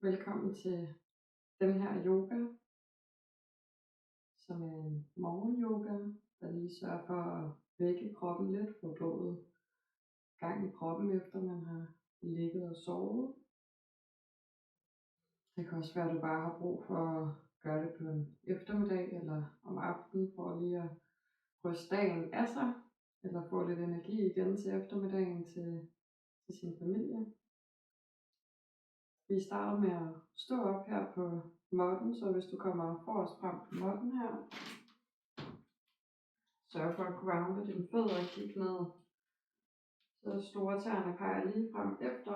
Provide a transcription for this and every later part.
Velkommen til den her yoga, som er en morgenyoga, der lige sørger for at vække kroppen lidt, få blodet gang i kroppen, efter man har ligget og sovet. Det kan også være, at du bare har brug for at gøre det på en eftermiddag eller om aftenen, for lige at ryste dagen af sig, eller få lidt energi igen til eftermiddagen til sin familie. Vi starter med at stå op her på måtten, så hvis du kommer forrest frem på måtten her, sørg for at grounde dine fødder og kigge ned. Så store tæerne peger lige frem efter,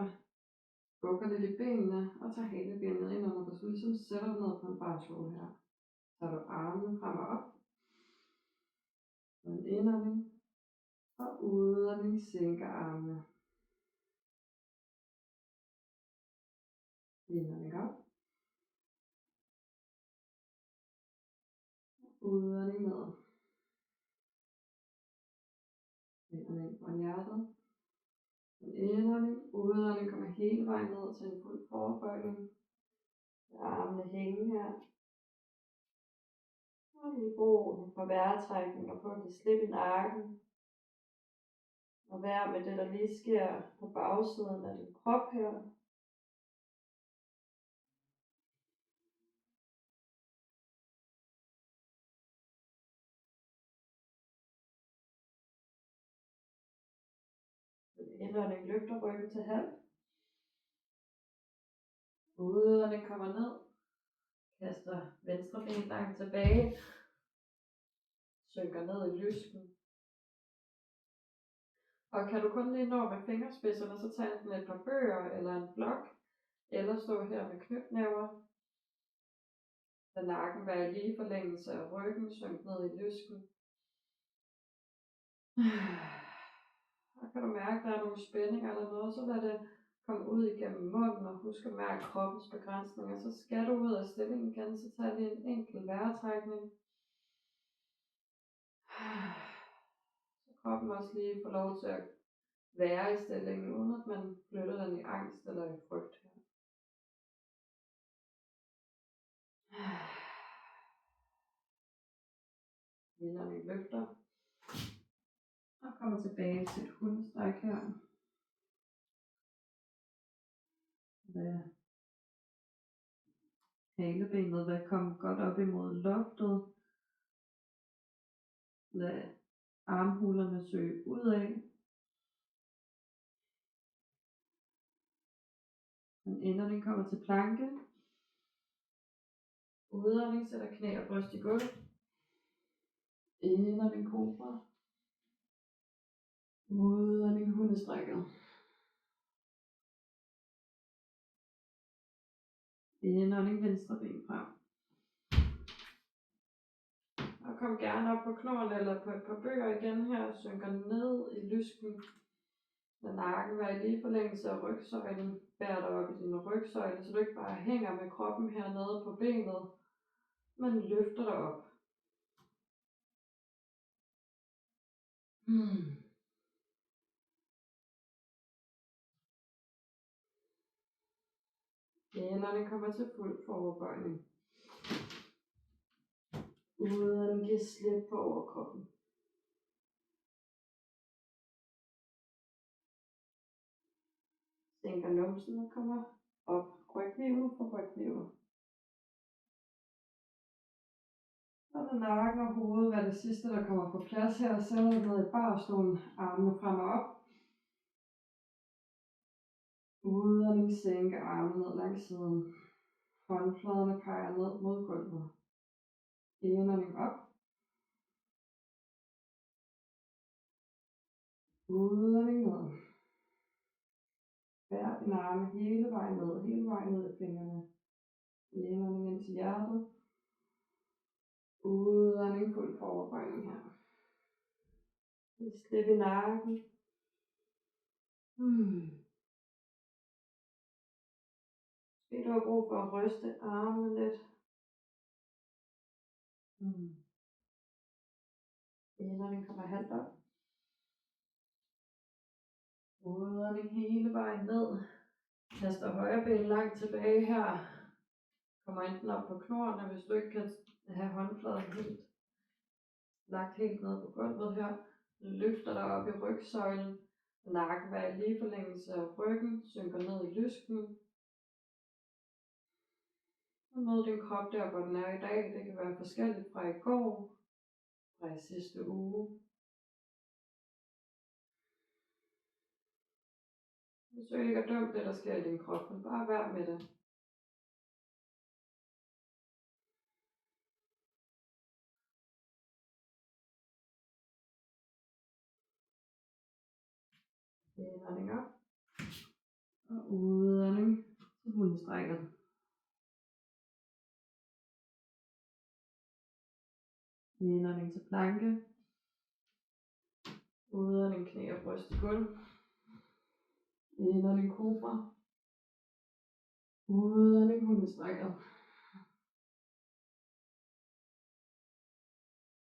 bukker lidt i benene og tager halebenet ind under dig, så ligesom sætter dig ned på en barstol her. Så tager du armene frem og op, og en indånding, og udånding sænker armene. Indånding op, udånding ned. Indånding fra hjertet. En indånding, udånding kommer hele vejen ned til en fuld forbøjning. Armene hænge her. Og lige brug for vejrtrækninger på at give slip i nakken. Og vær med det, der lige sker på bagsiden af din krop her. Indånding løfter ryggen til halv. Udånding kommer ned. Kaster venstre ben langt tilbage. Synker ned i lysken. Og kan du kun lige nå med fingerspidserne, så tag enten et par bøger eller en blok. Eller stå her med knytnæver. Lad nakken være i lige forlængelse af ryggen. Synk ned i lysken. Og kan du mærke, at der er nogle spændinger eller noget, så lad det komme ud igennem munden, og husk at mærke kroppens begrænsninger. Så skal du ud af stillingen igen, så tag lige en enkelt vejrtrækning. Så kroppen også lige får lov til at være i stillingen, uden at man flytter den i angst eller i frygt her. Vinderne løfter. Og kommer tilbage til et hundestræk her. Lad halebenet vil komme godt op imod loftet. Lad armhulerne søge udad. Den indånding kommer til planke. Udånding sætter knæ og bryst i gulvet. Indånding kobra. Udånding hundestrækket. Indånding venstre ben frem. Og kom gerne op på knoglen eller på et par bøger igen her. Synker ned i lysken. Lad nakken være i lige forlængelse af rygsøjlen. Bær dig op i din rygsøjle, så du ikke bare hænger med kroppen hernede på benet, men løfter dig op. Indånding kommer til fuld foroverbøjning. Udånding giver slip på overkroppen. Sænker numsen og kommer op. Rygvirvel for rygvirvel. Så lad nakken og hovedet være det sidste, der kommer på plads her. Sætter dig ned i barstolen, armene frem og op. Udånding sænker armene ned langs siden. Håndfladerne peger ned mod gulvet. Indånding op. Udånding ned. Bær din arme hele vejen ned i fingrene. Indånding ind til hjertet. Udånding fuld foroverbøjning her. Slip i nakken. Måske du har brug for at ryste armene lidt. Indånding kommer halvt op. Udånding hele vejen ned. Kaster højre ben langt tilbage her. Kommer enten op på knurrene, hvis du ikke kan have håndfladen helt lagt helt ned på gulvet her. Løfter dig op i rygsøjlen. Nakken være i lige forlængelse af ryggen. Synker ned i lysken. Og mød din krop der, hvor den er i dag. Det kan være forskelligt fra i går. Fra i sidste uge. Forsøg ikke at dømme det, der sker i din krop, men bare vær med det. Indånding op. Og udånding til hundestrækket. Indånding til planke. Udånding knæ og bryst i gulv. Indånding kobra. Udånding hundestrækket.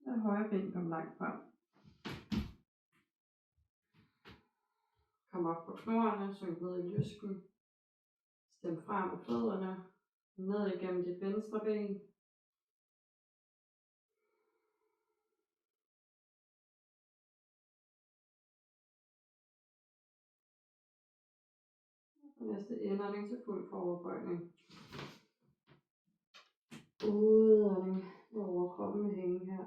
Lad højre ben komme langt frem. Kom op på knurrene, synk ned i lysken. Stem frem med fødderne. Ned igennem dit venstre ben. Og næste indånding til fuld foroverbøjning. Udånding med overkroppen med hænge her.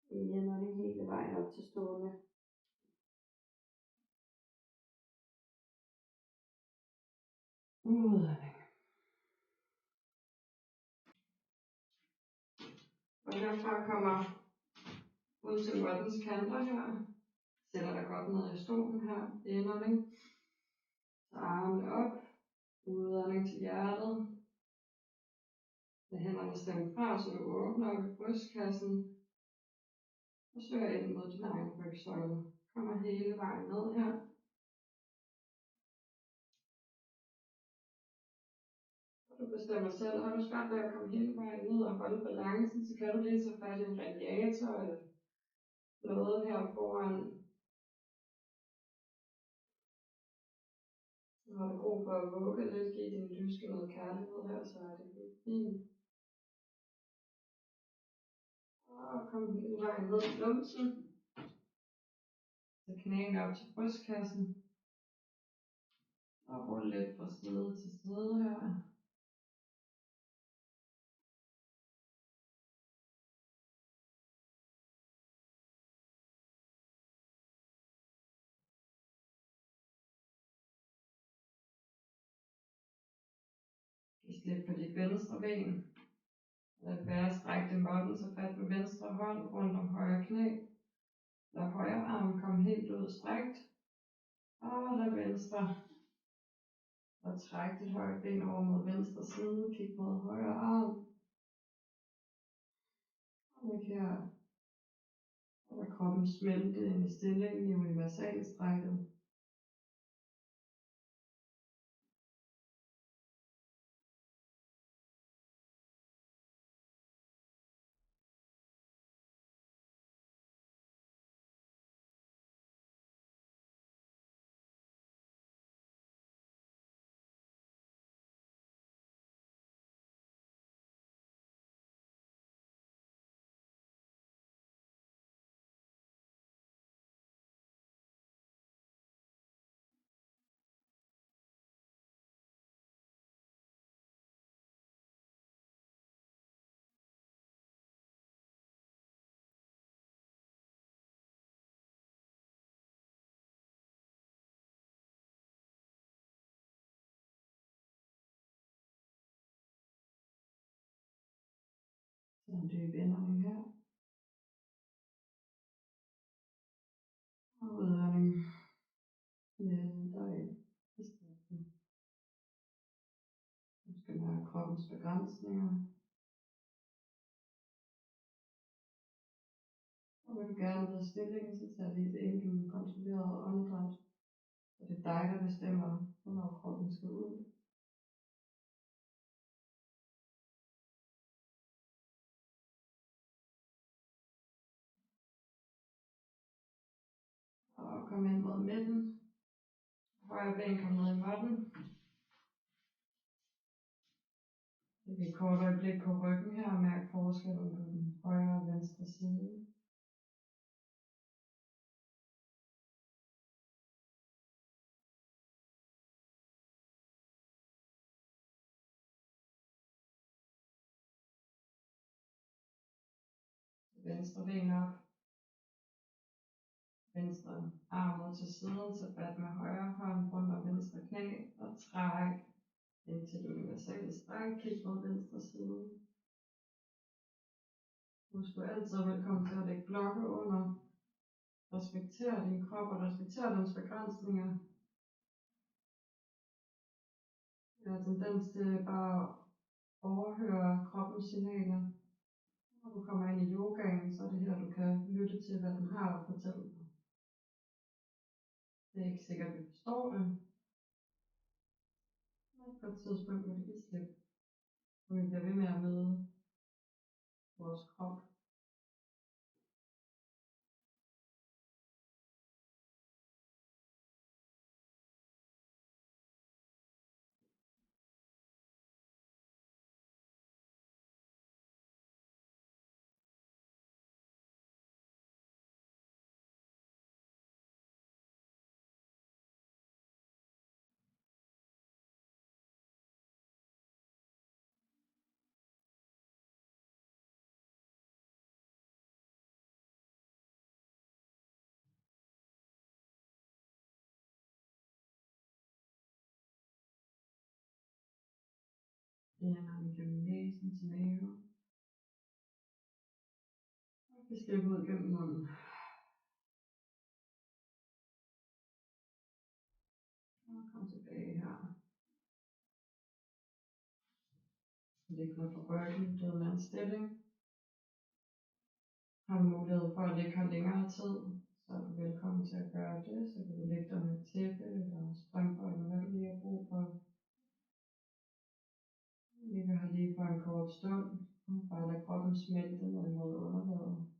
Indånding hele vejen op til stående. Udånding. Og herfra kommer ud til måttens kanter her. Sætter dig godt ned i stolen her. Indånding. Så armene op. Udånding til hjertet. Lad hænderne stemme fra, så du åbner op i brystkassen. Og søger ind mod din egen rygsøjle. Kommer hele vejen ned her. Og du bestemmer selv, har du svært ved at komme hele vejen ned og holde balancen, så kan du lige tage fat i en radiator eller noget her foran. Så har du brug for at vugge lidt, give din lyske noget kærlighed her, så er det helt fint. Og kom hele vejen ned i lumsen. Så knæene op til brystkassen. Og rulle lidt fra side til side her. Giv slip på dit venstre ben. Lad være stræk din botten så fat med venstre hånd rundt om højre knæ. Lad højre arm komme helt ud strækt. Og lad venstre. Og træk dit højre ben over mod venstre side. Kig mod højre arm. Og læg her. Og lad kroppen smelte ind i stillingen i universalstrækket. Så en dyb indånding her. Og udånding. Læn dig ind i strækken. Du skal mærke kroppens begrænsninger. Og vil du gerne være i stillingen, så tager vi et enkelt kontrolleret åndedræt. Og det er dig, der bestemmer, hvornår kroppen skal ud. Og kom ind mod midten. Højre højre ben kom ned i måtten. Det er et kort øjeblik på ryggen her og mærk forskellen på den højre og venstre side. Venstre ben op. Venstre arm ud til siden, så fat med højre hånd rundt om venstre knæ og træk indtil det universelle stræk. Kig mod venstre side. Husk, du er altid velkommen til at lægge blokke under. Respekter din krop og respekter dens begrænsninger. Jeg har tendens til bare at overhøre kroppens signaler. Når du kommer ind i yogaen, så er det her, du kan lytte til, hvad den har at fortælle dig. Det er ikke sikkert, at vi forstår det. Men på et tidspunkt vil det give slip. Og vi bliver ved med at møde vores krop. Indånd gennem næsen til maven. Og vi slipper ud gennem munden. Og kom tilbage her. Læg dig på ryggen, dødmandsstilling. Har du mulighed for at ligge her længere tid, så er du velkommen til at gøre det. Så kan du lægge dig med et tæppe eller strømper, eller hvad du lige har brug for. Ligger her lige for en kort stund. Bare lad kroppen smelte ned mod underlaget.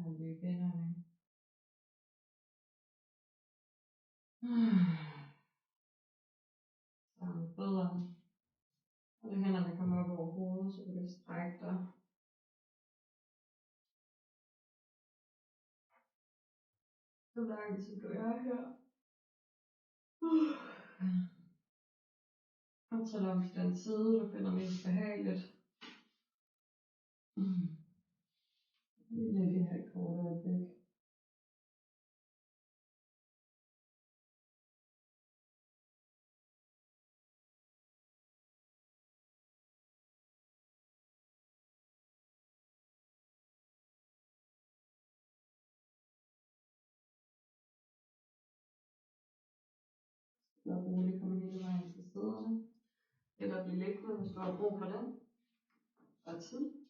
Og en dyb indånding. Samle fødderne. Og lad hænderne komme op over hovedet, så du kan strække dig. Så langt som du er her. Og træd om til den side, du finder mest behageligt. Vi lægger her et kort øjeblik. Og roligt komme hele vejen til siderne. Eller blive liggende, hvis du har brug for det. Og tid.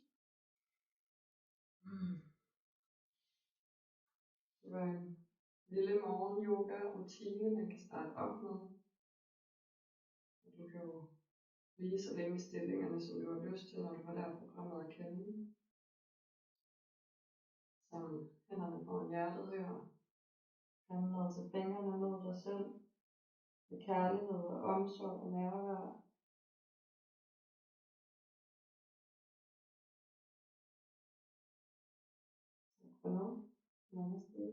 Det var en lille morgen yoga rutine, man kan starte op med. Og du kan jo blive så længe i stillingerne, som du har lyst til, når du har lært programmet at kende. Samle hænderne foran hjertet her. Panden ned til fingrene mod dig selv. med kærlighed og omsorg og nærvær. Godnat. Namaste.